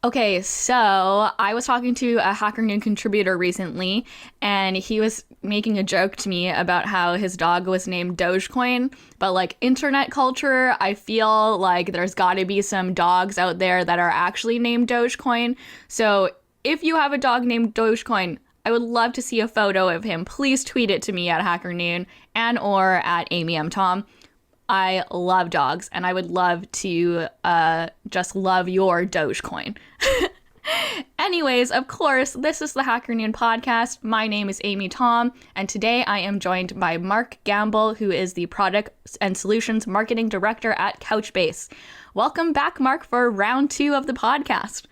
Okay, so I was talking to a HackerNoon contributor recently, and he was making a joke to me about how his dog was named Dogecoin. But like internet culture, I feel like there's got to be some dogs out there that are actually named Dogecoin. So if you have a dog named Dogecoin, I would love to see a photo of him. Please tweet it to me at HackerNoon and or at Amy M. Tom. I love dogs, and I would love to just love your Dogecoin. Anyways, of course, this is the HackerNoon Podcast. My name is Amy Tom, and today I am joined by Mark Gamble, who is the Product and Solutions Marketing Director at Couchbase. Welcome back, Mark, for round 2 of the podcast.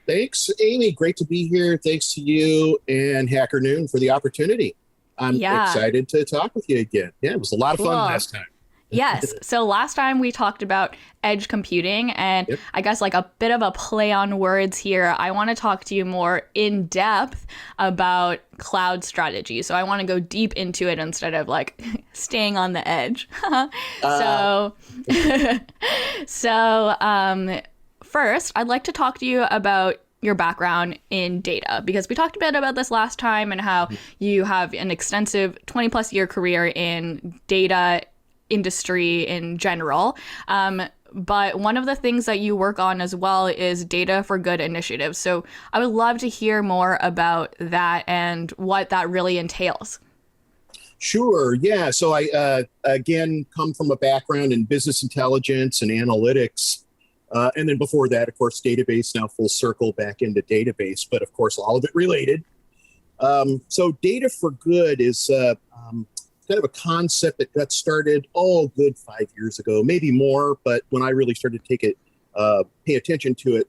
Thanks, Amy. Great to be here. Thanks to you and HackerNoon for the opportunity. I'm excited to talk with you again. Yeah, it was a lot of fun last time. Yes. So last time we talked about edge computing, and I guess like a bit of a play on words here. I want to talk to you more in depth about cloud strategy. So I want to go deep into it instead of like staying on the edge. First, I'd like to talk to you about your background in data, because we talked a bit about this last time and how you have an extensive 20 plus year career in data industry in general. But one of the things that you work on as well is Data for Good initiatives. So I would love to hear more about that and what that really entails. Sure. Yeah. So I, again, come from a background in business intelligence and analytics. And then before that, of course, database, now full circle back into database, but of course, all of it related. So Data for Good is kind of a concept that got started, good 5 years ago, maybe more. But when I really started to pay attention to it,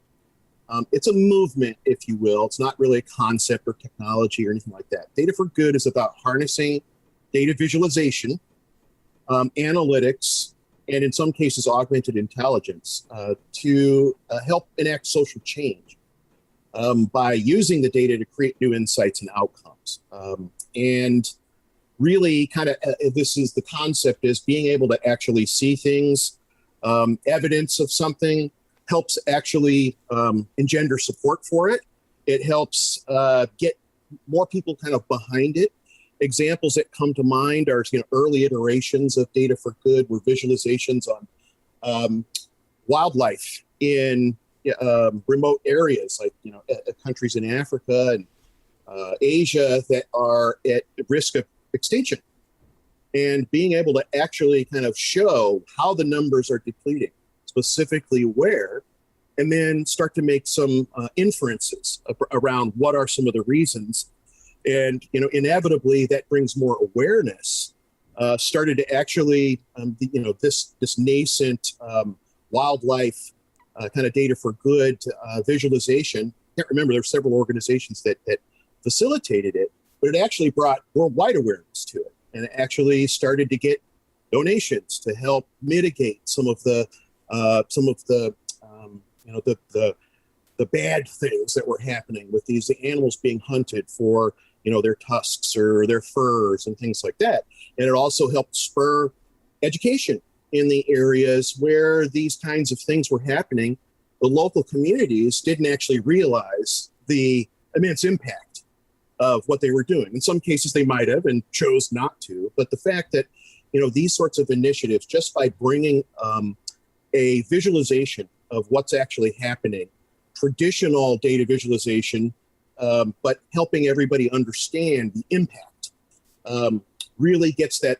it's a movement, if you will. It's not really a concept or technology or anything like that. Data for Good is about harnessing data visualization, analytics, and in some cases, augmented intelligence to help enact social change by using the data to create new insights and outcomes. And really kind of this is the concept is being able to actually see things, evidence of something helps actually engender support for it. It helps get more people kind of behind it. Examples that come to mind are early iterations of Data for Good were visualizations on wildlife in remote areas like countries in Africa and Asia that are at risk of extinction, and being able to actually kind of show how the numbers are depleting, specifically where, and then start to make some inferences around what are some of the reasons. And inevitably that brings more awareness. Started to actually this nascent wildlife kind of Data for Good visualization. I can't remember, there were several organizations that facilitated it, but it actually brought worldwide awareness to it, and it actually started to get donations to help mitigate some of the bad things that were happening with these animals being hunted for their tusks or their furs and things like that. And it also helped spur education in the areas where these kinds of things were happening. The local communities didn't actually realize the immense impact of what they were doing. In some cases they might have and chose not to, but the fact that these sorts of initiatives, just by bringing a visualization of what's actually happening, traditional data visualization, but helping everybody understand the impact, really gets that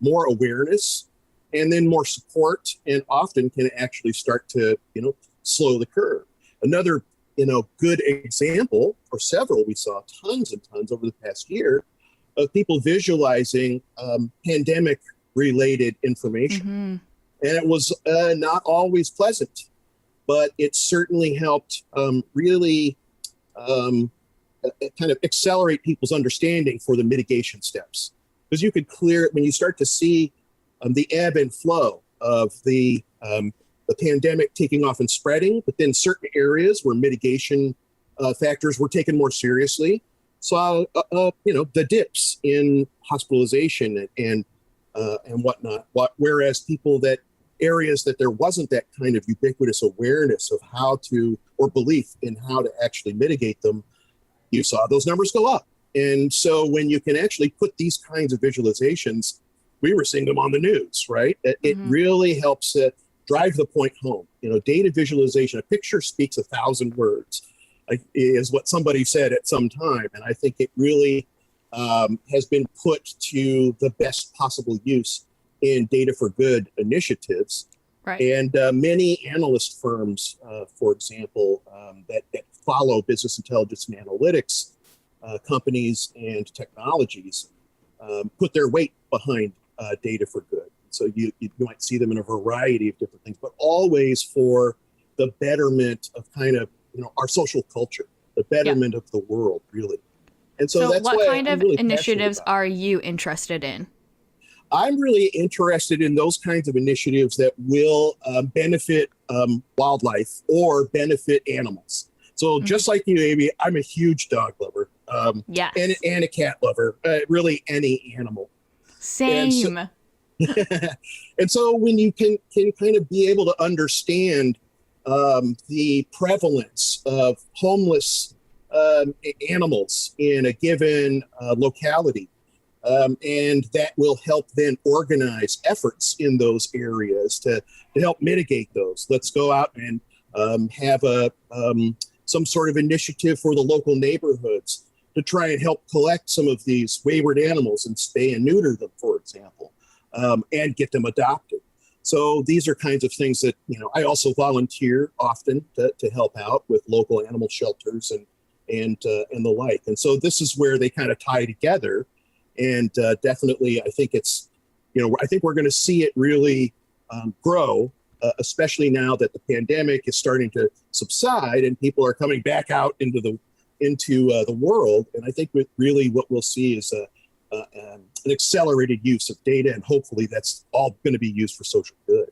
more awareness and then more support, and often can actually start to slow the curve. Another good example, or several, we saw tons and tons over the past year of people visualizing pandemic-related information. And it was not always pleasant, but it certainly helped really kind of accelerate people's understanding for the mitigation steps. Because you could clear it when you start to see the ebb and flow of the pandemic taking off and spreading, but then certain areas where mitigation factors were taken more seriously saw, the dips in hospitalization and whatnot. Whereas people that areas that there wasn't that kind of ubiquitous awareness of how to, or belief in how to actually mitigate them, you saw those numbers go up. And so when you can actually put these kinds of visualizations, we were seeing them on the news, right? It really helps drive the point home. Data visualization, a picture speaks 1,000 words, is what somebody said at some time. And I think it really has been put to the best possible use in data for good initiatives. Right. And many analyst firms, for example, that follow business intelligence and analytics companies and technologies put their weight behind data for good. So you might see them in a variety of different things, but always for the betterment of kind of our social culture, the betterment of the world, really. And so that's what why kind I'm of really initiatives are you interested in? I'm really interested in those kinds of initiatives that will benefit wildlife or benefit animals. So just like you, Amy, I'm a huge dog lover. Yes. And a cat lover, really any animal. Same. And so when you can kind of be able to understand the prevalence of homeless animals in a given locality, and that will help then organize efforts in those areas to help mitigate those. Let's go out and have some sort of initiative for the local neighborhoods to try and help collect some of these wayward animals and spay and neuter them, for example, and get them adopted. So these are kinds of things that, I also volunteer often to help out with local animal shelters and the like. And so this is where they kind of tie together. And definitely, I think I think we're going to see it really grow, especially now that the pandemic is starting to subside and people are coming back out into the world. And I think really what we'll see is an accelerated use of data, and hopefully that's all going to be used for social good.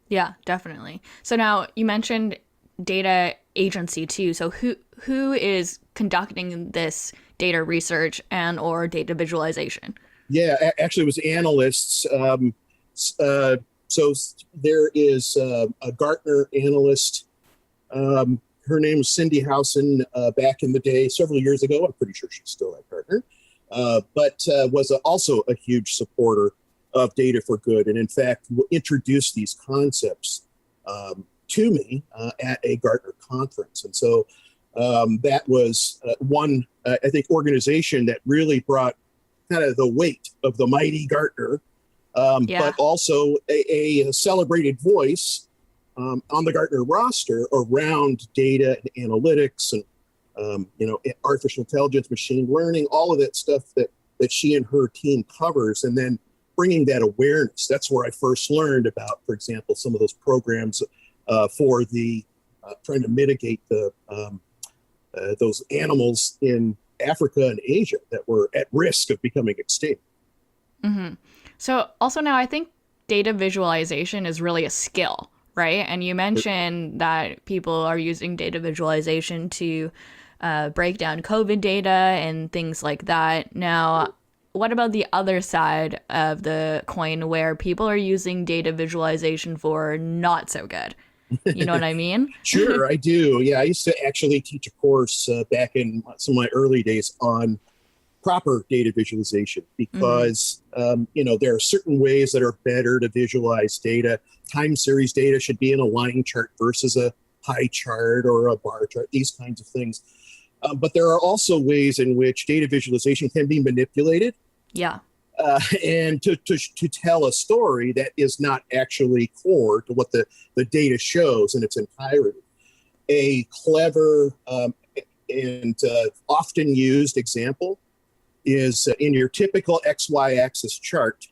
Yeah, definitely. So now you mentioned data agency too. So who is conducting this data research and or data visualization? Yeah, actually it was analysts. So there is a Gartner analyst. Her name was Cindy Howson back in the day, several years ago. I'm pretty sure she's still at Gartner, but was also a huge supporter of data for good. And in fact, introduced these concepts to me at a Gartner conference. And so that was one, I think, organization that really brought kind of the weight of the mighty Gartner, but also a celebrated voice on the Gartner roster around data and analytics and artificial intelligence, machine learning, all of that stuff that she and her team covers, and then bringing that awareness. That's where I first learned about, for example, some of those programs for the trying to mitigate the those animals in Africa and Asia that were at risk of becoming extinct. Mm-hmm. So also now I think data visualization is really a skill, right? And you mentioned that people are using data visualization to break down COVID data and things like that. Now, what about the other side of the coin where people are using data visualization for not so good? You know what I mean? Sure, I do. Yeah, I used to actually teach a course back in some of my early days on proper data visualization because, there are certain ways that are better to visualize data. Time series data should be in a line chart versus a pie chart or a bar chart, these kinds of things. But there are also ways in which data visualization can be manipulated. Yeah. And to tell a story that is not actually core to what the data shows in its entirety. A clever and often used example is in your typical XY axis chart.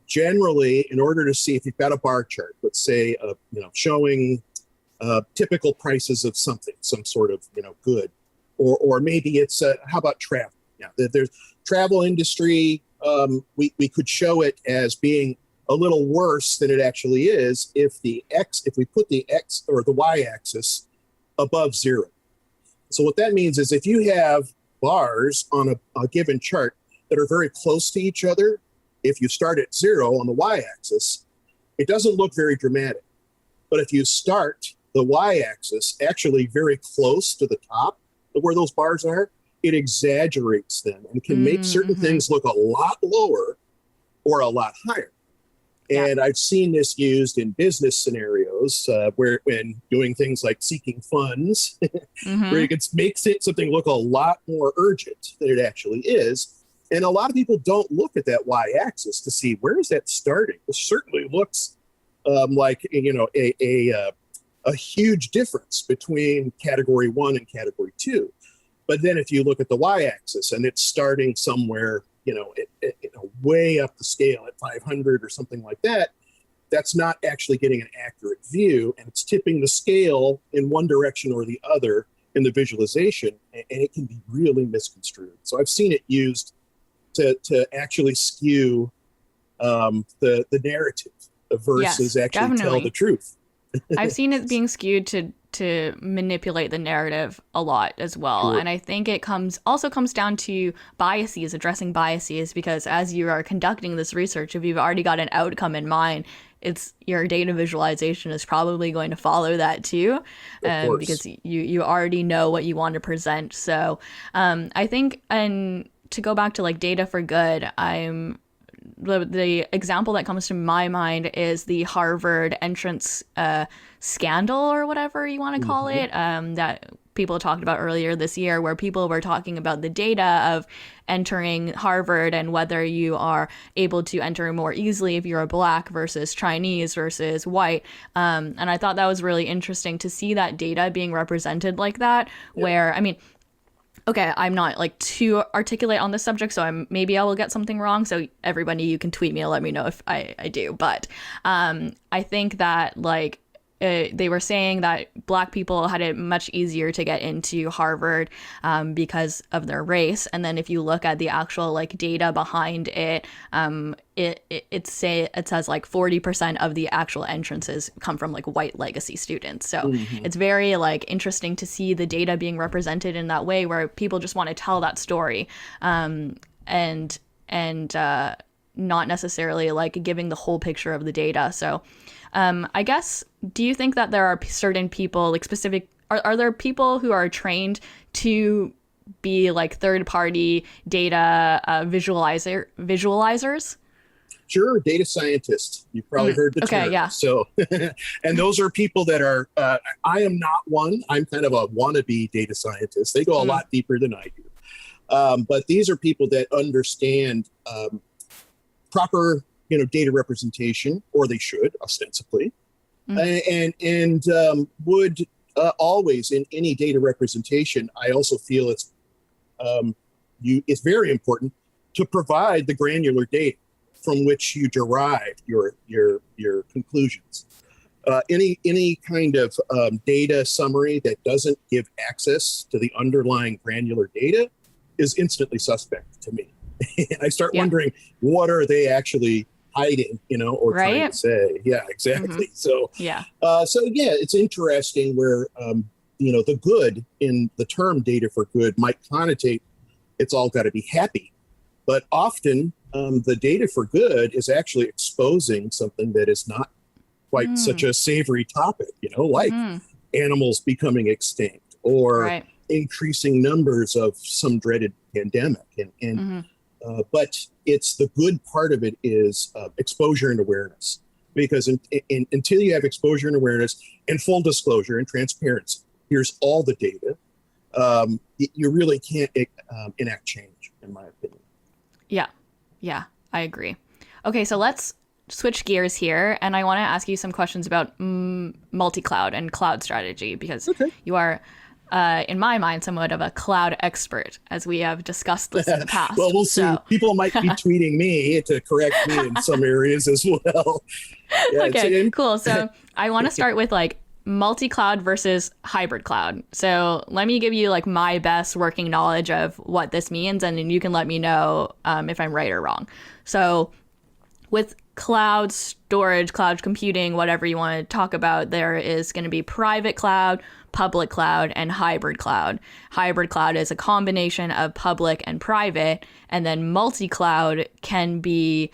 Generally, in order to see if you've got a bar chart, let's say, showing typical prices of something, some sort of, good, or maybe it's how about travel? Yeah, there's travel industry. We could show it as being a little worse than it actually is if we put the X or the Y axis above zero. So what that means is if you have bars on a given chart that are very close to each other, if you start at zero on the Y axis, it doesn't look very dramatic. But if you start the y-axis actually very close to the top of where those bars are, it exaggerates them and can make certain things look a lot lower or a lot higher. And I've seen this used in business scenarios where when doing things like seeking funds, where you can make something look a lot more urgent than it actually is. And a lot of people don't look at that y-axis to see where is that starting. It certainly looks like, you know, a huge difference between category 1 and category 2. But then if you look at the y-axis and it's starting somewhere, you know, way up the scale at 500 or something like that, that's not actually getting an accurate view, and it's tipping the scale in one direction or the other in the visualization, and it can be really misconstrued. So I've seen it used to actually skew the narrative versus actually tell the truth. I've seen it being skewed to manipulate the narrative a lot as well. Sure. And I think it comes down to biases, addressing biases, because as you are conducting this research, if you've already got an outcome in mind, it's your data visualization is probably going to follow that too, because you already know what you want to present. So I think, and to go back to like data for good, the example that comes to my mind is the Harvard entrance scandal, or whatever you want to call it, that people talked about earlier this year, where people were talking about the data of entering Harvard and whether you are able to enter more easily if you're a Black versus Chinese versus white. And I thought that was really interesting to see that data being represented like that, where, I mean, okay, I'm not like too articulate on this subject, so maybe I will get something wrong. So everybody, you can tweet me and let me know if I do. But I think that like they were saying that Black people had it much easier to get into Harvard because of their race. And then if you look at the actual like data behind it, it says like 40% of the actual entrances come from like white legacy students. So it's very like interesting to see the data being represented in that way, where people just want to tell that story, and not necessarily like giving the whole picture of the data. So I guess, do you think that there are certain people, like specific, are there people who are trained to be like third-party data visualizers? Sure, data scientists. You've probably heard the term. Yeah. So, and those are people that are, I am not one. I'm kind of a wannabe data scientist. They go a lot deeper than I do. But these are people that understand proper, you know, data representation, or they should ostensibly, and would always, in any data representation, I also feel it's very important to provide the granular data from which you derive your conclusions. Any kind of data summary that doesn't give access to the underlying granular data is instantly suspect to me. And I start wondering, what are they actually hiding, you know, or trying to say? Yeah, exactly. So it's interesting where, you know, the good in the term data for good might connotate it's all got to be happy. But often the data for good is actually exposing something that is not quite such a savory topic, you know, like animals becoming extinct, or increasing numbers of some dreaded pandemic. But it's the good part of it is exposure and awareness, because until you have exposure and awareness and full disclosure and transparency, here's all the data, you really can't enact change, in my opinion. Yeah, I agree. Okay, so let's switch gears here, and I want to ask you some questions about multi-cloud and cloud strategy, because you are, in my mind, somewhat of a cloud expert, as we have discussed this in the past. Well, we'll see. People might be tweeting me to correct me in some areas as well. Okay, cool. So I want to start with like multi-cloud versus hybrid cloud. So let me give you like my best working knowledge of what this means, and then you can let me know if I'm right or wrong. So with cloud storage, cloud computing, whatever you want to talk about, there is going to be private cloud, public cloud, and hybrid cloud. Hybrid cloud is a combination of public and private, and then multi-cloud can be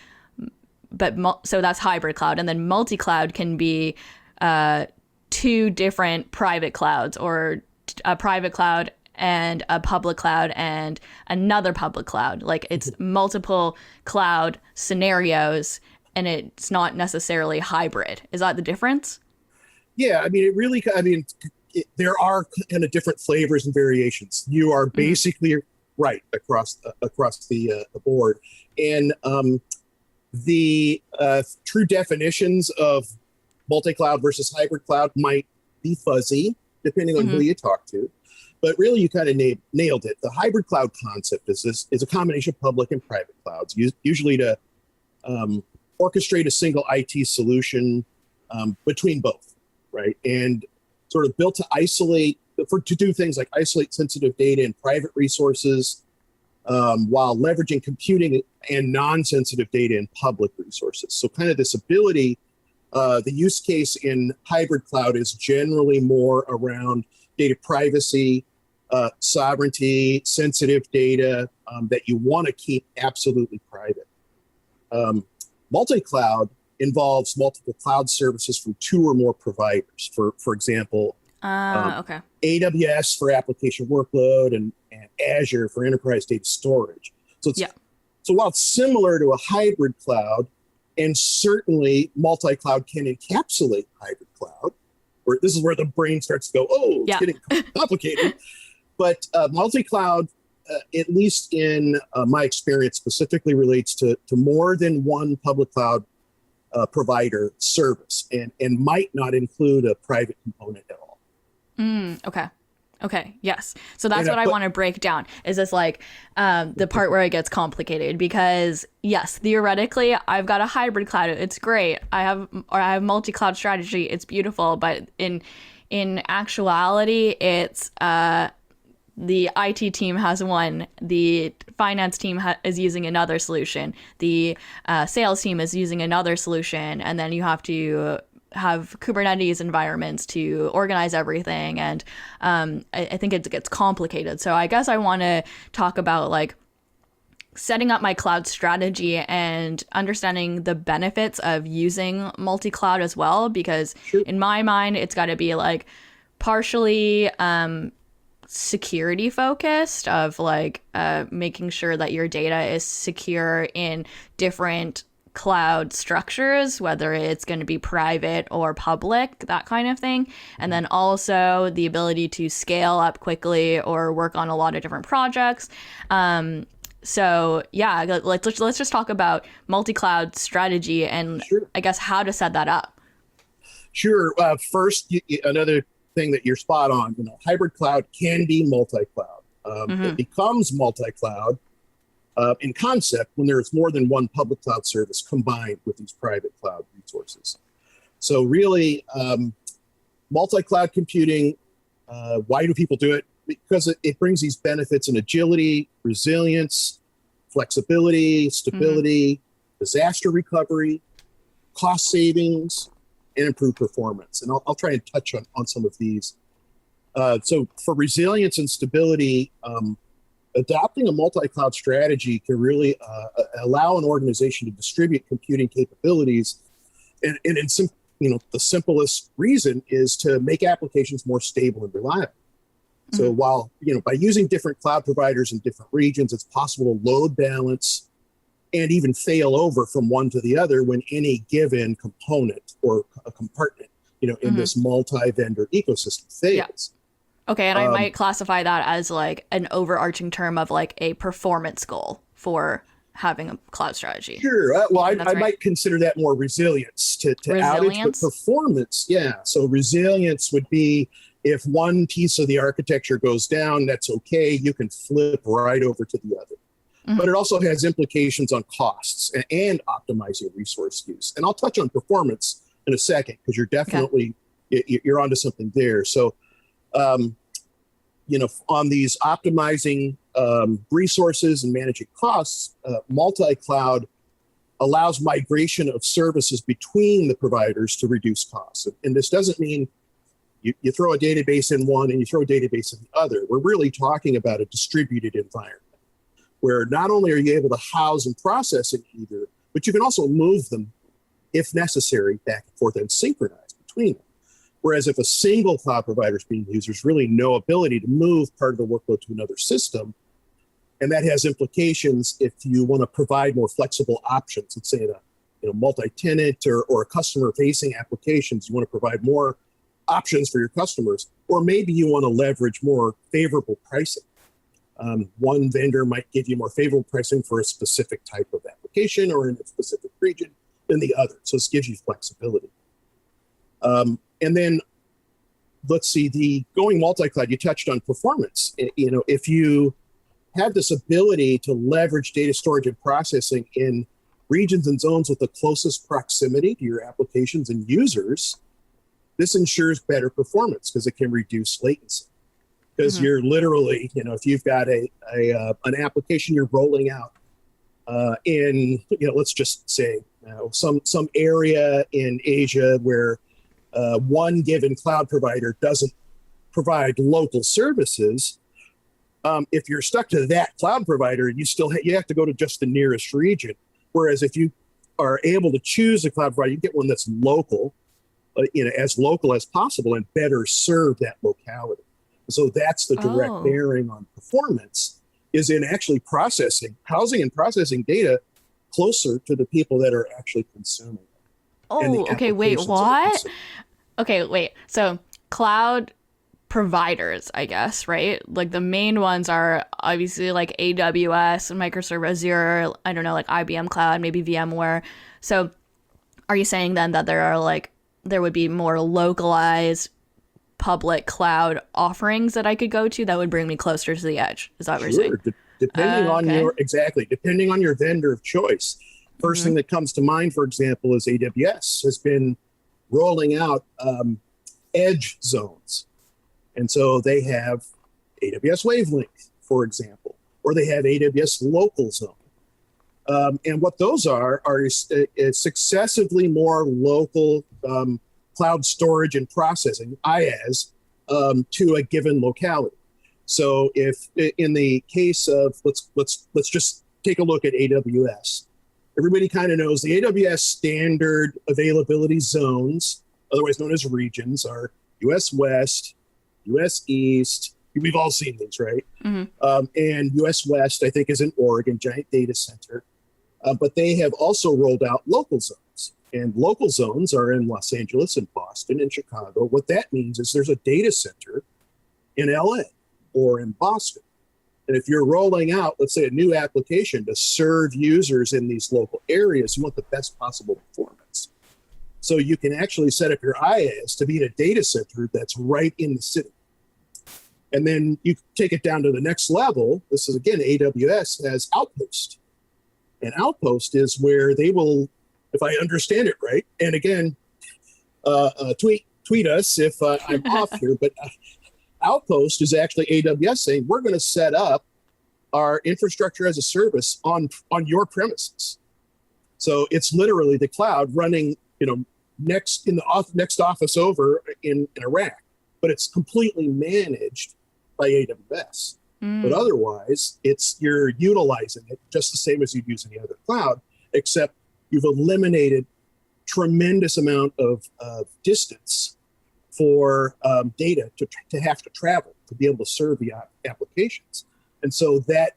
so that's hybrid cloud, and then multi-cloud can be two different private clouds, or a private cloud and a public cloud and another public cloud. Like it's multiple cloud scenarios, and it's not necessarily hybrid. Is that the difference? Yeah, I mean, there are kind of different flavors and variations. You are basically right across the board, and the true definitions of multi-cloud versus hybrid cloud might be fuzzy depending on who you talk to, but really you kind of nailed it. The hybrid cloud concept is a combination of public and private clouds, usually to orchestrate a single IT solution between both, right? And sort of built to do things like isolate sensitive data and private resources while leveraging computing and non-sensitive data in public resources. So kind of this ability, the use case in hybrid cloud is generally more around data privacy, sovereignty, sensitive data that you want to keep absolutely private. Multi-cloud involves multiple cloud services from two or more providers. For example, AWS for application workload and Azure for enterprise data storage. So while it's similar to a hybrid cloud, and certainly multi-cloud can encapsulate hybrid cloud, where this is where the brain starts to go, it's getting complicated. But multi-cloud, at least in my experience, specifically relates to more than one public cloud provider service, and might not include a private component at all. Okay. Yes. So that's what I want to break down. Is this like the part where it gets complicated? Because yes, theoretically, I've got a hybrid cloud. It's great. I have multi-cloud strategy. It's beautiful. But in actuality, it's the IT team has one. The finance team is using another solution. The sales team is using another solution, and then you have to have Kubernetes environments to organize everything. And I think it gets complicated. So I guess I want to talk about like setting up my cloud strategy and understanding the benefits of using multi-cloud as well, because in my mind, it's got to be like partially security focused, of like making sure that your data is secure in different cloud structures, whether it's going to be private or public, that kind of thing. And then also the ability to scale up quickly or work on a lot of different projects. So yeah, let's just talk about multi-cloud strategy and I guess how to set that up. Sure. First, another thing that you're spot on, hybrid cloud can be multi-cloud. It becomes multi-cloud in concept when there's more than one public cloud service combined with these private cloud resources. So really, multi-cloud computing, why do people do it? Because it brings these benefits in agility, resilience, flexibility, stability, disaster recovery, cost savings, and improved performance. And I'll try and touch on some of these. So for resilience and stability, adopting a multi-cloud strategy can really allow an organization to distribute computing capabilities. And the simplest reason is to make applications more stable and reliable. So while, by using different cloud providers in different regions, it's possible to load balance and even fail over from one to the other when any given component or a compartment, in this multi-vendor ecosystem fails. Yeah. Okay, and I might classify that as like an overarching term of like a performance goal for having a cloud strategy. Sure. I might consider that more resilience to outage, but performance. Yeah. So resilience would be if one piece of the architecture goes down, that's okay. You can flip right over to the other. But it also has implications on costs and optimizing resource use. And I'll touch on performance in a second because you're definitely you're onto something there. So, on these optimizing resources and managing costs, multi-cloud allows migration of services between the providers to reduce costs. And this doesn't mean you throw a database in one and you throw a database in the other. We're really talking about a distributed environment where not only are you able to house and process in either, but you can also move them, if necessary, back and forth and synchronize between them. Whereas if a single cloud provider is being used, there's really no ability to move part of the workload to another system. And that has implications if you want to provide more flexible options. Let's say in a multi-tenant or a customer-facing applications, you want to provide more options for your customers, or maybe you want to leverage more favorable pricing. One vendor might give you more favorable pricing for a specific type of application or in a specific region than the other. So this gives you flexibility. And then let's see, the going multi-cloud, you touched on performance. If you have this ability to leverage data storage and processing in regions and zones with the closest proximity to your applications and users, this ensures better performance because it can reduce latency. Because you're literally, if you've got an application you're rolling out in, let's just say some area in Asia where one given cloud provider doesn't provide local services. If you're stuck to that cloud provider, you have to go to just the nearest region. Whereas if you are able to choose a cloud provider, you get one that's local, as local as possible and better serve that locality. So that's the direct bearing on performance, is in actually housing and processing data closer to the people that are actually consuming it. Oh, okay, wait, what? Okay, wait. So cloud providers, I guess, right? Like the main ones are obviously like AWS, Microsoft Azure, I don't know, like IBM Cloud, maybe VMware. So are you saying then that there would be more localized public cloud offerings that I could go to that would bring me closer to the edge? Is that what you're saying? Depending on your vendor of choice. First thing that comes to mind, for example, is AWS has been rolling out edge zones. And so they have AWS Wavelength, for example, or they have AWS Local Zone. And what those are successively more local cloud storage and processing, IaaS, to a given locality. So if in the case of, let's just take a look at AWS. Everybody kind of knows the AWS standard availability zones, otherwise known as regions, are US West, US East. We've all seen these, right? And US West, I think, is in Oregon, giant data center. But they have also rolled out local zones. And local zones are in Los Angeles and Boston and Chicago. What that means is there's a data center in LA or in Boston. And if you're rolling out, let's say, a new application to serve users in these local areas, you want the best possible performance. So you can actually set up your IaaS to be in a data center that's right in the city. And then you take it down to the next level. This is, again, AWS has Outpost. And Outpost is where they will, if I understand it right, and again, tweet us if I'm off here, but Outpost is actually AWS saying, we're going to set up our infrastructure as a service on your premises. So it's literally the cloud running, next office over in a rack, but it's completely managed by AWS. But otherwise, you're utilizing it just the same as you'd use any other cloud, except you've eliminated tremendous amount of distance for data to have to travel to be able to serve the applications. And so that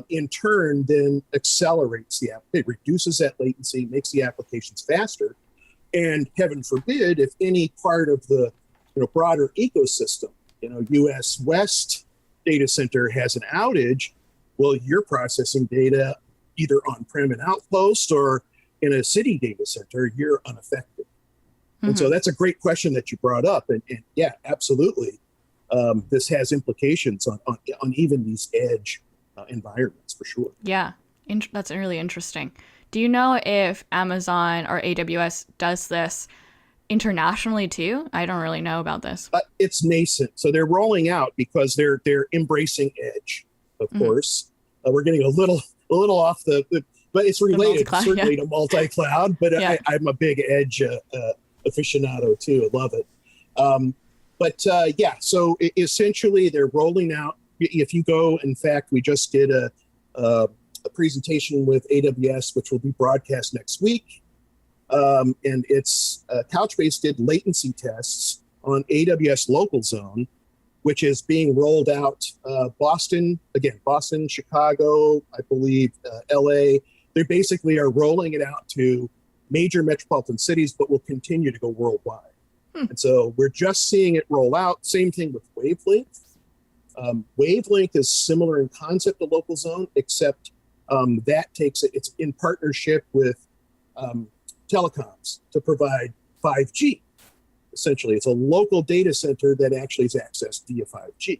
in turn then accelerates it reduces that latency, makes the applications faster. And heaven forbid, if any part of the broader ecosystem, US West data center has an outage, well, you're processing data either on-prem in Outpost or in a city data center, you're unaffected. And so that's a great question that you brought up. And yeah, absolutely. This has implications on even these edge environments for sure. Yeah, that's really interesting. Do you know if Amazon or AWS does this internationally too? I don't really know about this. It's nascent. So they're rolling out because they're embracing edge, of course. We're getting a little off but it's related certainly to multi-cloud, but I'm a big edge aficionado too. I love it. So essentially they're rolling out. If you go, in fact, we just did a a presentation with AWS, which will be broadcast next week. And it's Couchbase did latency tests on AWS Local Zone, which is being rolled out. Boston, Chicago, I believe, LA. They basically are rolling it out to major metropolitan cities, but will continue to go worldwide. And so we're just seeing it roll out. Same thing with Wavelength. Wavelength is similar in concept to Local Zone, except that takes it, it's in partnership with telecoms to provide 5G. Essentially, it's a local data center that actually is accessed via 5G.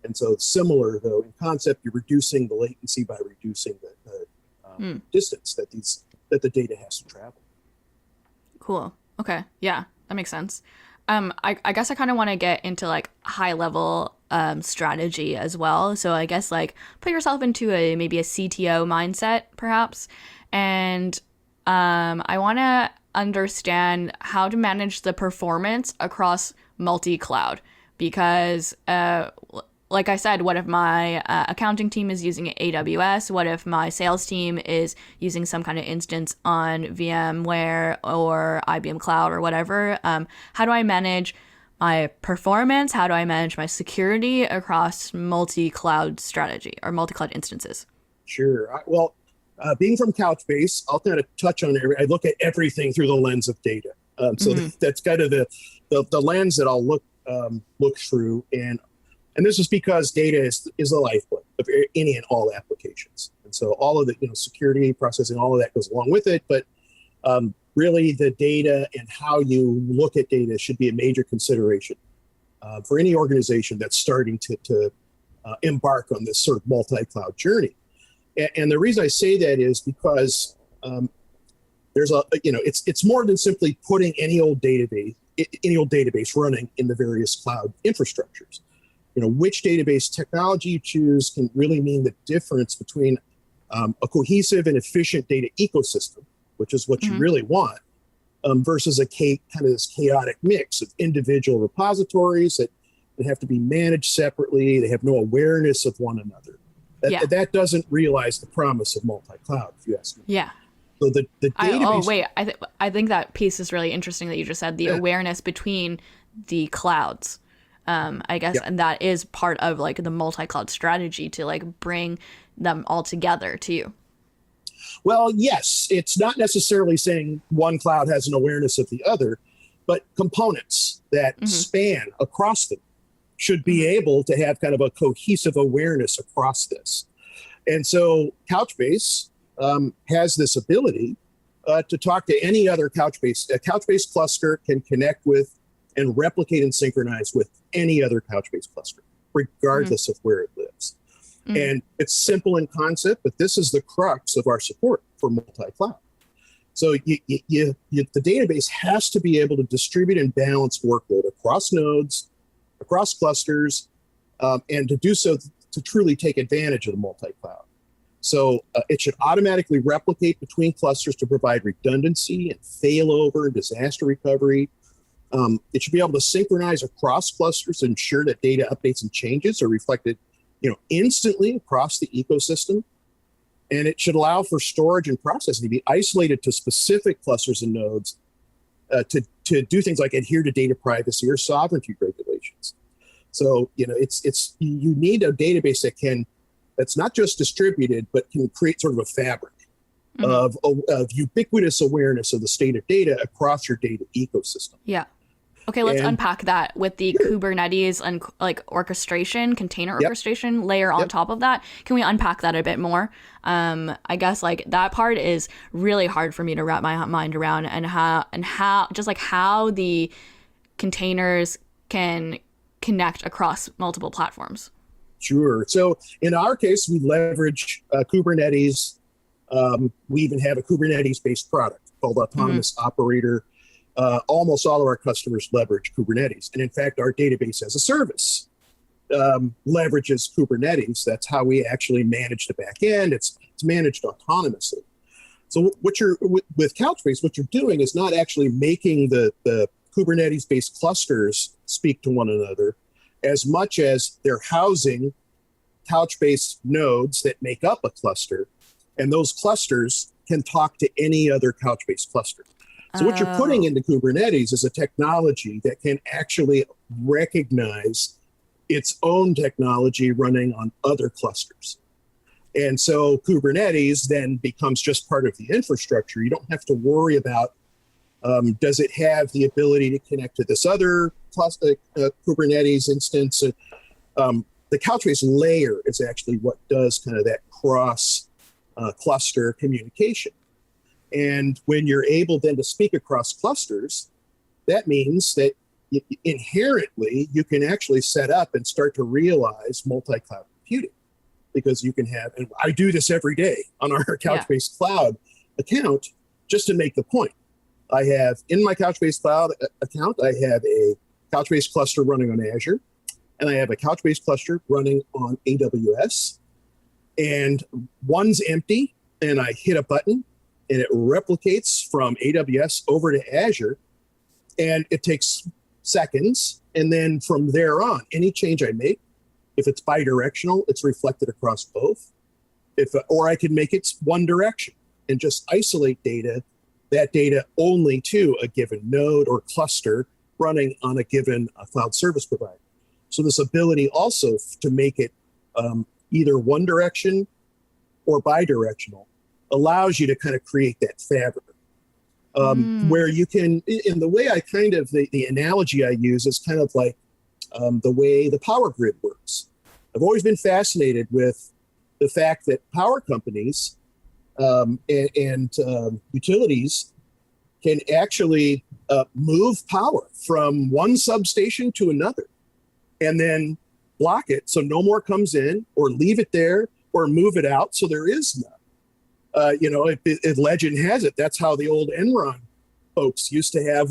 And so it's similar, though, in concept, you're reducing the latency by reducing the distance that the data has to travel. Cool. Okay. Yeah, that makes sense. I guess I kind of want to get into like high level strategy as well. So I guess like put yourself into maybe a CTO mindset, perhaps. And I want to understand how to manage the performance across multi-cloud, because like I said, what if my accounting team is using AWS? What if my sales team is using some kind of instance on VMware or IBM Cloud or whatever? How do I manage my performance? How do I manage my security across multi-cloud strategy or multi-cloud instances? Sure. Well, being from Couchbase, I'll kind of touch on it. I look at everything through the lens of data. That's kind of the lens that I'll look through. And this is because data is the lifeblood of any and all applications. And so all of the security, processing, all of that goes along with it. But really the data and how you look at data should be a major consideration for any organization that's starting to embark on this sort of multi-cloud journey. And the reason I say that is because there's it's more than simply putting any old database running in the various cloud infrastructures. Which database technology you choose can really mean the difference between a cohesive and efficient data ecosystem, which is what you really want, versus kind of this chaotic mix of individual repositories that have to be managed separately. They have no awareness of one another. That doesn't realize the promise of multi-cloud, if you ask me. Yeah. So the database. I think that piece is really interesting that you just said, the awareness between the clouds. I guess, and that is part of like the multi-cloud strategy to like bring them all together too. Well, yes, it's not necessarily saying one cloud has an awareness of the other, but components that span across them should be able to have kind of a cohesive awareness across this. And so Couchbase has this ability to talk to any other Couchbase. A Couchbase cluster can connect with and replicate and synchronize with any other Couchbase cluster, regardless of where it lives. And it's simple in concept, but this is the crux of our support for multi-cloud. So the database has to be able to distribute and balance workload across nodes, across clusters, and to do so to truly take advantage of the multi-cloud. So it should automatically replicate between clusters to provide redundancy and failover and disaster recovery. It should be able to synchronize across clusters to ensure that data updates and changes are reflected, instantly across the ecosystem. And it should allow for storage and processing to be isolated to specific clusters and nodes to do things like adhere to data privacy or sovereignty regulations. So, it's you need a database that's not just distributed, but can create sort of a fabric of ubiquitous awareness of the state of data across your data ecosystem. Yeah. Okay, let's unpack that with the Kubernetes and like orchestration, container orchestration layer on top of that. Can we unpack that a bit more? I guess like that part is really hard for me to wrap my mind around, and how the containers can connect across multiple platforms. Sure. So in our case, we leverage Kubernetes. We even have a Kubernetes-based product called Autonomous Operator. Almost all of our customers leverage Kubernetes. And in fact, our database as a service leverages Kubernetes. That's how we actually manage the back end. It's managed autonomously. So with Couchbase, what you're doing is not actually making the Kubernetes-based clusters speak to one another as much as they're housing Couchbase nodes that make up a cluster, and those clusters can talk to any other Couchbase cluster. So what you're putting into Kubernetes is a technology that can actually recognize its own technology running on other clusters. And so Kubernetes then becomes just part of the infrastructure. You don't have to worry about, does it have the ability to connect to this other Kubernetes instance? The Couchbase layer is actually what does kind of that cross cluster communication. And when you're able then to speak across clusters, that means that inherently you can actually set up and start to realize multi-cloud computing, because you can have, and I do this every day on our Couchbase Cloud account, just to make the point. I have in my Couchbase Cloud account, I have a Couchbase cluster running on Azure, and I have a Couchbase cluster running on AWS, and one's empty, and I hit a button, and it replicates from AWS over to Azure, and it takes seconds, and then from there on, any change I make, if it's bidirectional, it's reflected across both. Or I can make it one direction and just isolate that data only to a given node or cluster running on a given cloud service provider. So this ability also to make it either one direction or bidirectional allows you to kind of create that fabric. Where you can, in the way I kind of, the analogy I use is kind of like the way the power grid works. I've always been fascinated with the fact that power companies and utilities can actually move power from one substation to another and then block it so no more comes in, or leave it there, or move it out so there is none. Legend has it, that's how the old Enron folks used to have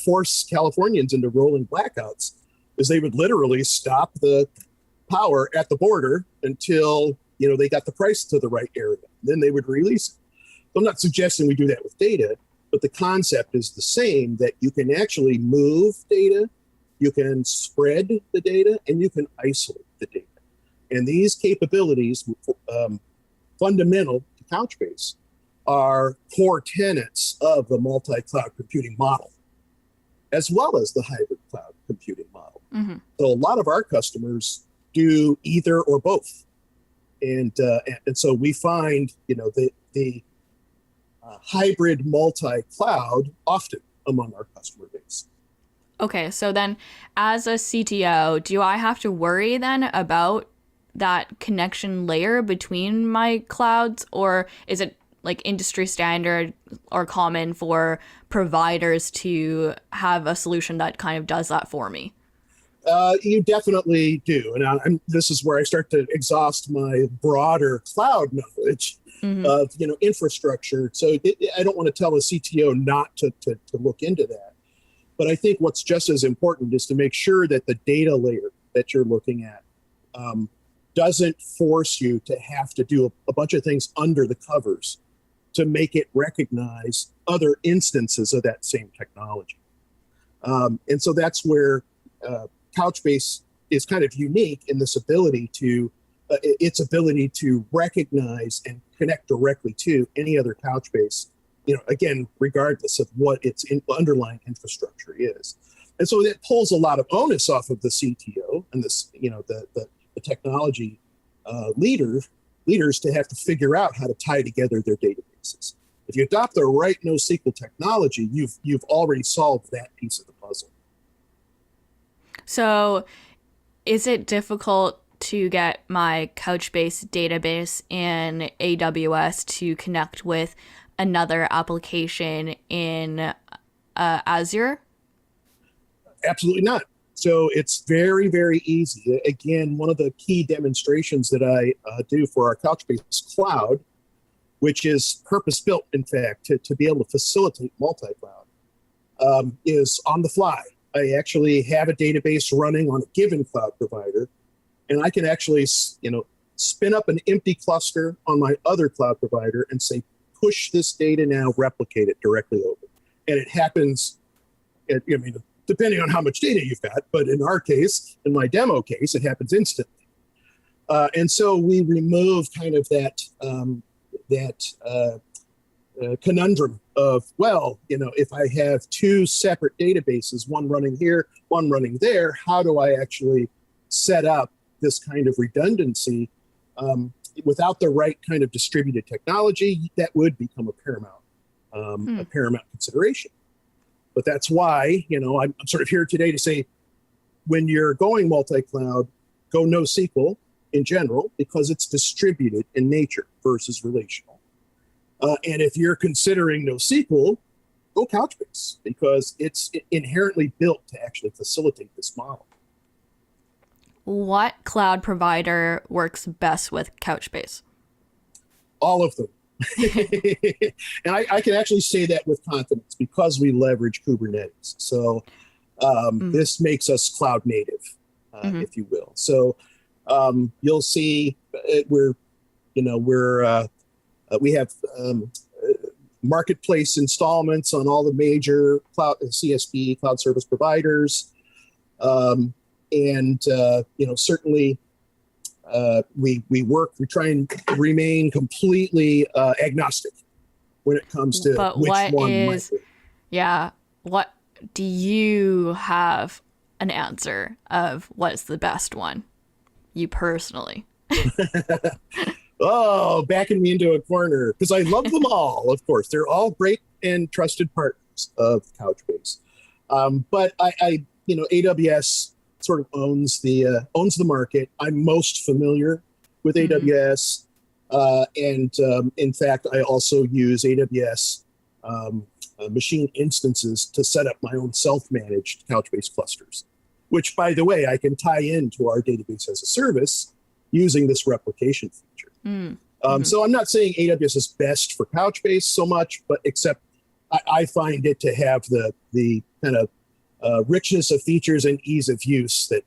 force Californians into rolling blackouts, is they would literally stop the power at the border until they got the price to the right area. Then they would release it. So I'm not suggesting we do that with data, but the concept is the same, that you can actually move data, you can spread the data, and you can isolate the data. And these capabilities, fundamental to Couchbase, are core tenets of the multi-cloud computing model, as well as the hybrid cloud computing model. Mm-hmm. So a lot of our customers do either or both. And so we find, the hybrid multi-cloud often among our customer base. Okay, so then as a CTO, do I have to worry then about that connection layer between my clouds, or is it like industry standard or common for providers to have a solution that kind of does that for me? You definitely do. And this is where I start to exhaust my broader cloud knowledge of infrastructure. So I don't want to tell a CTO not to look into that. But I think what's just as important is to make sure that the data layer that you're looking at doesn't force you to have to do a bunch of things under the covers to make it recognize other instances of that same technology. And so that's where Couchbase is kind of unique in this ability to, its ability to recognize and connect directly to any other Couchbase, again, regardless of what its underlying infrastructure is. And so that pulls a lot of onus off of the CTO and this, the technology leaders to have to figure out how to tie together their databases. If you adopt the right NoSQL technology, you've already solved that piece of the puzzle. So is it difficult to get my Couchbase database in AWS to connect with another application in Azure? Absolutely not. So it's very, very easy. Again, one of the key demonstrations that I do for our Couchbase Cloud, which is purpose-built, in fact, to be able to facilitate multi-cloud, is on the fly. I actually have a database running on a given cloud provider, and I can actually, spin up an empty cluster on my other cloud provider and say, push this data now, replicate it directly over. And it happens, depending on how much data you've got, but in our case, in my demo case, it happens instantly. And so we remove kind of that conundrum of, well, if I have two separate databases, one running here, one running there, how do I actually set up this kind of redundancy without the right kind of distributed technology? That would become a paramount consideration. But that's why, I'm sort of here today to say, when you're going multi-cloud, go NoSQL in general, because it's distributed in nature versus relational. And if you're considering NoSQL, go Couchbase, because it's inherently built to actually facilitate this model. What cloud provider works best with Couchbase? All of them. And I can actually say that with confidence because we leverage Kubernetes. So this makes us cloud native, if you will. So you'll see we have marketplace installments on all the major cloud CSP cloud service providers, and certainly we try and remain completely agnostic when it comes to which one might be. Yeah, what do you have an answer of what's the best one, you personally? Oh, backing me into a corner, because I love them all. Of course, they're all great and trusted partners of Couchbase. But I AWS sort of owns the market. I'm most familiar with AWS, and in fact, I also use AWS machine instances to set up my own self-managed Couchbase clusters, which, by the way, I can tie into our database as a service using this replication feature. So I'm not saying AWS is best for Couchbase so much, but except I find it to have the kind of richness of features and ease of use that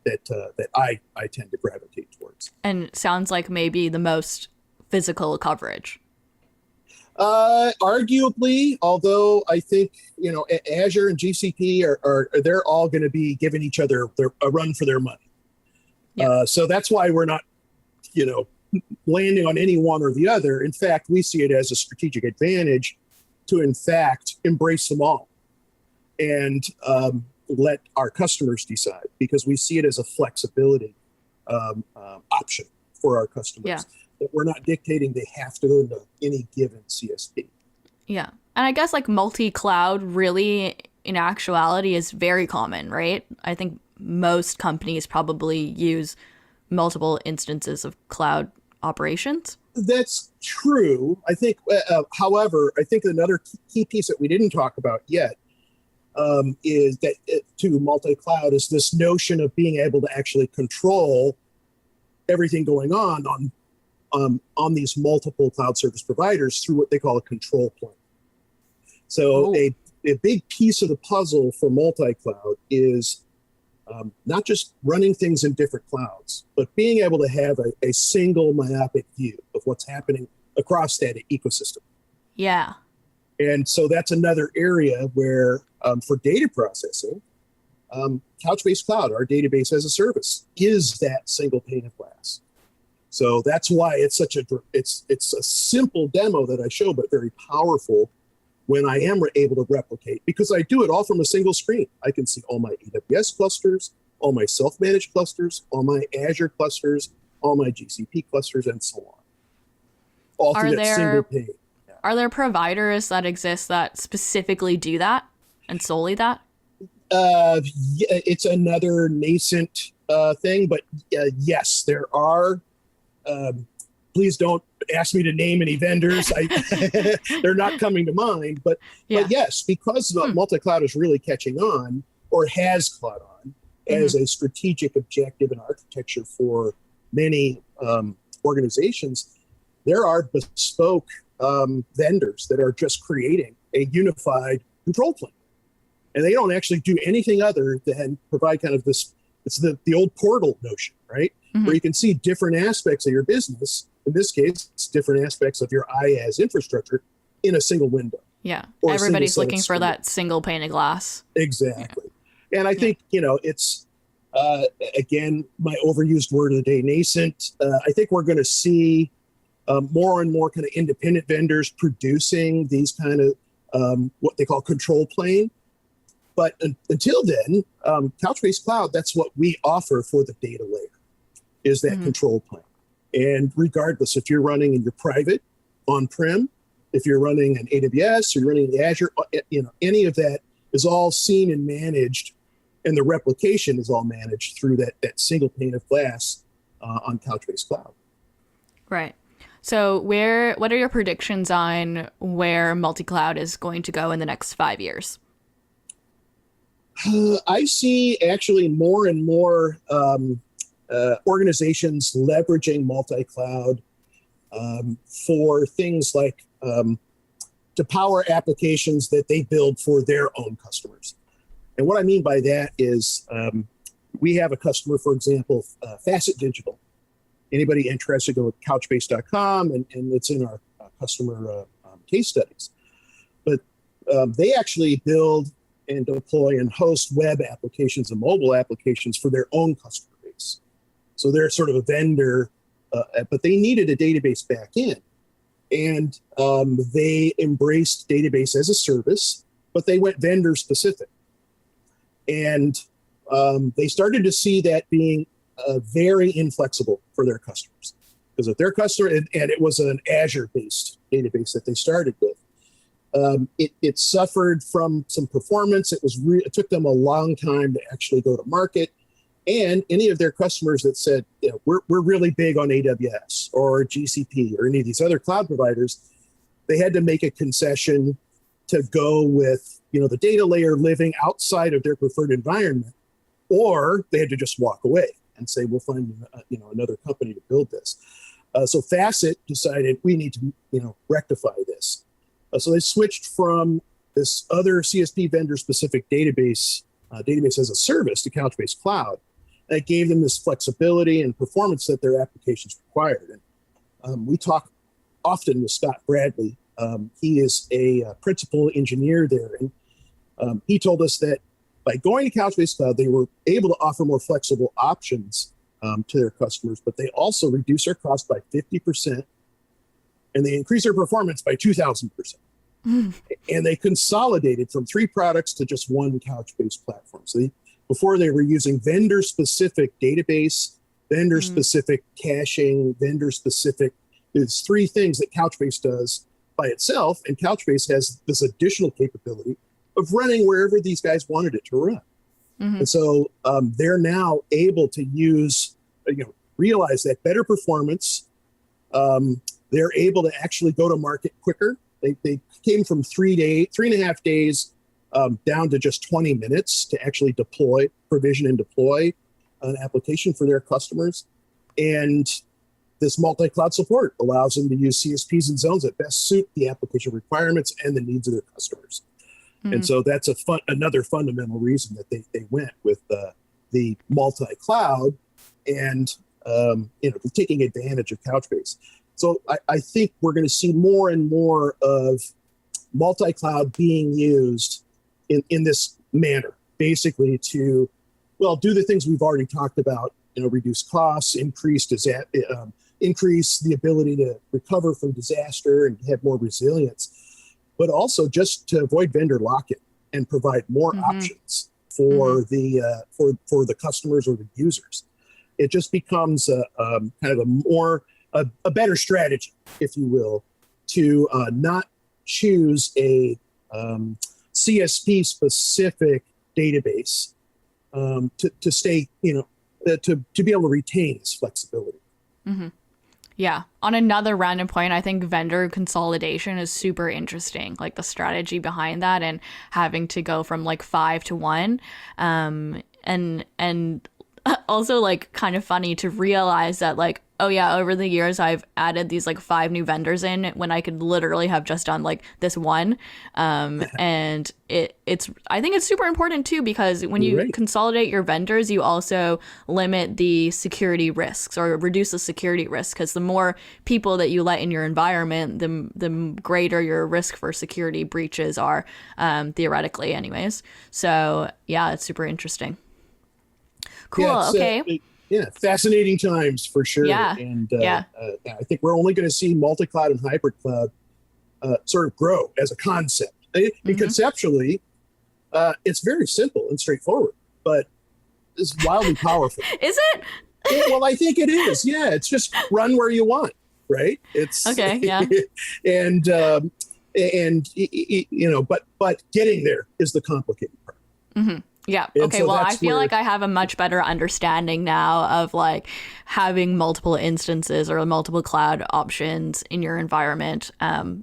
I tend to gravitate towards. And it sounds like maybe the most physical coverage. Arguably, although I think Azure and GCP are they're all going to be giving each other a run for their money. Yeah. So that's why we're not landing on any one or the other. In fact, we see it as a strategic advantage to, in fact, embrace them all and let our customers decide, because we see it as a flexibility option for our customers. Yeah. That we're not dictating they have to go to any given CSP. Yeah. And I guess multi-cloud really, in actuality, is very common, right? I think most companies probably use multiple instances of cloud operations. That's true. I think, however, I think another key piece that we didn't talk about yet is that to multi-cloud is this notion of being able to actually control everything going on these multiple cloud service providers through what they call a control plane. So a big piece of the puzzle for multi-cloud is not just running things in different clouds, but being able to have a single myopic view of what's happening across that ecosystem. Yeah. And so that's another area where for data processing, Couchbase Cloud, our database as a service, is that single pane of glass. So that's why it's it's a simple demo that I show, but very powerful when I am able to replicate, because I do it all from a single screen. I can see all my AWS clusters, all my self-managed clusters, all my Azure clusters, all my GCP clusters, and so on. All through that single pane. Yeah. Are there providers that exist that specifically do that and solely that? It's another nascent thing, but yes, there are. Please don't ask me to name any vendors. They're not coming to mind, but yes, because multi-cloud is really catching on, or has caught on, as a strategic objective and architecture for many organizations, there are bespoke vendors that are just creating a unified control plane. And they don't actually do anything other than provide kind of this, it's the old portal notion, right? Where you can see different aspects of your business. In this case, it's different aspects of your IaaS infrastructure in a single window. Yeah. Everybody's looking for that single pane of glass. Exactly. Yeah. And I think, it's Again, my overused word of the day, nascent. I think we're going to see more and more kind of independent vendors producing these kind of what they call control plane. But until then, Couchbase Cloud, that's what we offer for the data layer, is that control plane. And regardless, if you're running in your private, on-prem, if you're running in AWS or you're running in Azure, any of that is all seen and managed, and the replication is all managed through that single pane of glass on Couchbase Cloud. Right. So what are your predictions on where multi-cloud is going to go in the next 5 years? I see actually more and more organizations leveraging multi-cloud for things like to power applications that they build for their own customers. And what I mean by that is we have a customer, for example, Facet Digital. Anybody interested, go to couchbase.com, and it's in our customer case studies. But they actually build and deploy and host web applications and mobile applications for their own customer base. So they're sort of a vendor, but they needed a database backend. And they embraced database as a service, but they went vendor specific. And they started to see that being very inflexible for their customers. Because if their customer, and it was an Azure-based database that they started with, it suffered from some performance. It took them a long time to actually go to market. And any of their customers that said, we're really big on AWS or GCP or any of these other cloud providers, they had to make a concession to go with, the data layer living outside of their preferred environment, or they had to just walk away and say, we'll find, another company to build this. So Facet decided we need to, rectify this. So they switched from this other CSP vendor specific database as a service to Couchbase Cloud. That gave them this flexibility and performance that their applications required. And we talk often with Scott Bradley. He is a principal engineer there. And he told us that by going to Couchbase Cloud, they were able to offer more flexible options to their customers, but they also reduced their cost by 50%, and they increased their performance by 2,000%. And they consolidated from 3 products to just one Couchbase platform. So before they were using vendor-specific database, vendor-specific caching, vendor-specific. There's 3 things that Couchbase does by itself, and Couchbase has this additional capability of running wherever these guys wanted it to run. And so they're now able to realize that better performance. They're able to actually go to market quicker. They came from 3.5 days down to just 20 minutes to actually provision and deploy an application for their customers. And this multi-cloud support allows them to use CSPs and zones that best suit the application requirements and the needs of their customers. And so that's another fundamental reason that they went with the multi-cloud and taking advantage of Couchbase. So I think we're going to see more and more of multi-cloud being used in this manner, basically to, do the things we've already talked about, reduce costs, increase the ability to recover from disaster and have more resilience, but also just to avoid vendor lock-in and provide more options for the customers or the users. It just becomes kind of a better strategy, if you will, to not choose a CSP specific database to stay, to be able to retain this flexibility. Yeah. On another random point, I think vendor consolidation is super interesting, like the strategy behind that and having to go from like 5 to 1. And also like kind of funny to realize that like, oh yeah, over the years I've added these like 5 new vendors in when I could literally have just done like this one. And I think it's super important too, because when you consolidate your vendors, you also limit the security risks or reduce the security risk, because the more people that you let in your environment, the greater your risk for security breaches are, theoretically anyways. So yeah, it's super interesting. Cool. Okay. Fascinating times for sure. Yeah. And Yeah. I think we're only going to see multi-cloud and hybrid cloud sort of grow as a concept. And conceptually, it's very simple and straightforward, but it's wildly powerful. Is it? Well, I think it is. Yeah, it's just run where you want, right? It's Okay. Yeah. and you know, but getting there is the complicated part. Mm-hmm. Yeah. And Okay. so Well, I that's feel where- like I have a much better understanding now of like having multiple instances or multiple cloud options in your environment.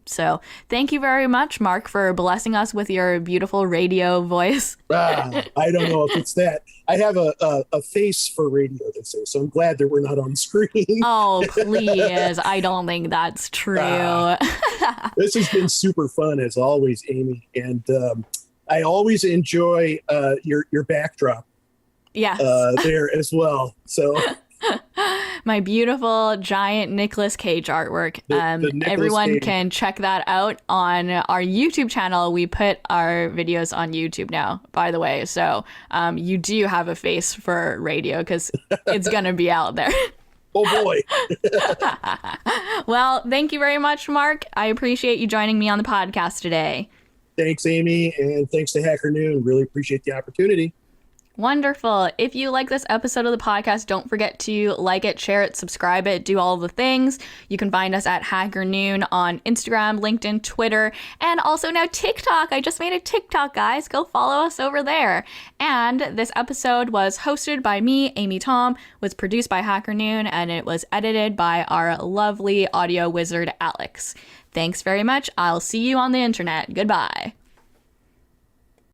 So thank you very much, Mark, for blessing us with your beautiful radio voice. I don't know if it's that. I have a face for radio, they say, so I'm glad that we're not on screen. Oh, please. I don't think that's true. This has been super fun as always, Amy, and I always enjoy your backdrop Yes. there as well. So My beautiful giant Nicolas Cage artwork. The Nicolas Everyone Cage. can check that out on our YouTube channel. We put our videos on YouTube now, by the way. So you do have a face for radio because it's going to be out there. oh boy. Well, thank you very much, Mark. I appreciate you joining me on the podcast today. Thanks, Amy, and thanks to HackerNoon. Really appreciate the opportunity. Wonderful. If you like this episode of the podcast, don't forget to like it, share it, subscribe it, do all the things. You can find us at HackerNoon on Instagram, LinkedIn, Twitter, and also now TikTok. I just made a TikTok, guys. Go follow us over there. And this episode was hosted by me, Amy Tom, was produced by HackerNoon, and it was edited by our lovely audio wizard, Alex. Thanks very much. I'll see you on the internet. Goodbye.